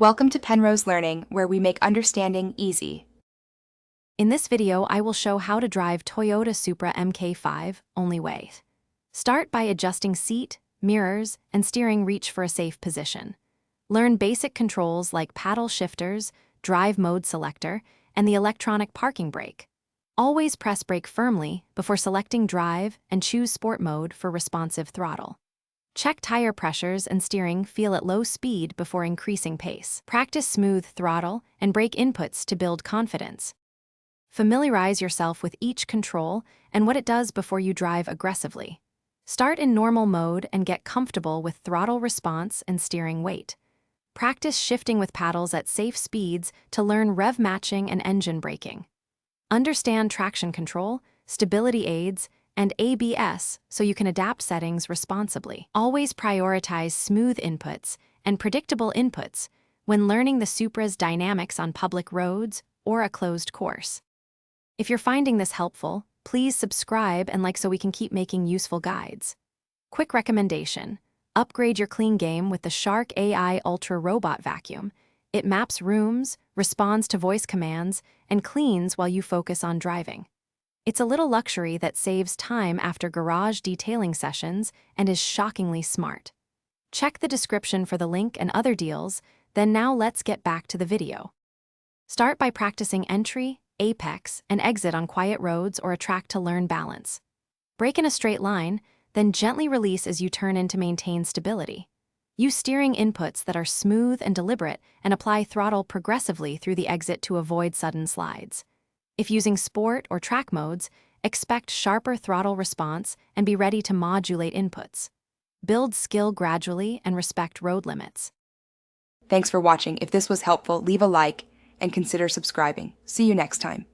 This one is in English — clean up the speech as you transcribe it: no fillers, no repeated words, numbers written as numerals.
Welcome to Penrose Learning, where we make understanding easy. In this video, I will show how to drive Toyota Supra MK5 only way. Start by adjusting seat, mirrors, and steering reach for a safe position. Learn basic controls like paddle shifters, drive mode selector, and the electronic parking brake. Always press brake firmly before selecting drive and choose sport mode for responsive throttle. Check tire pressures and steering feel at low speed before increasing pace. Practice smooth throttle and brake inputs to build confidence. Familiarize yourself with each control and what it does before you drive aggressively. Start in normal mode and get comfortable with throttle response and steering weight. Practice shifting with paddles at safe speeds to learn rev matching and engine braking. Understand traction control, stability aids, and ABS so you can adapt settings responsibly. Always prioritize smooth inputs and predictable inputs when learning the Supra's dynamics on public roads or a closed course. If you're finding this helpful, please subscribe and like so we can keep making useful guides. Quick recommendation: upgrade your clean game with the Shark AI Ultra Robot Vacuum. It maps rooms, responds to voice commands, and cleans while you focus on driving. It's a little luxury that saves time after garage detailing sessions and is shockingly smart. Check the description for the link and other deals, then now let's get back to the video. Start by practicing entry, apex, and exit on quiet roads or a track to learn balance. Brake in a straight line, then gently release as you turn in to maintain stability. Use steering inputs that are smooth and deliberate and apply throttle progressively through the exit to avoid sudden slides. If using sport or track modes, expect sharper throttle response and be ready to modulate inputs. Build skill gradually and respect road limits. Thanks for watching. If this was helpful, leave a like and consider subscribing. See you next time.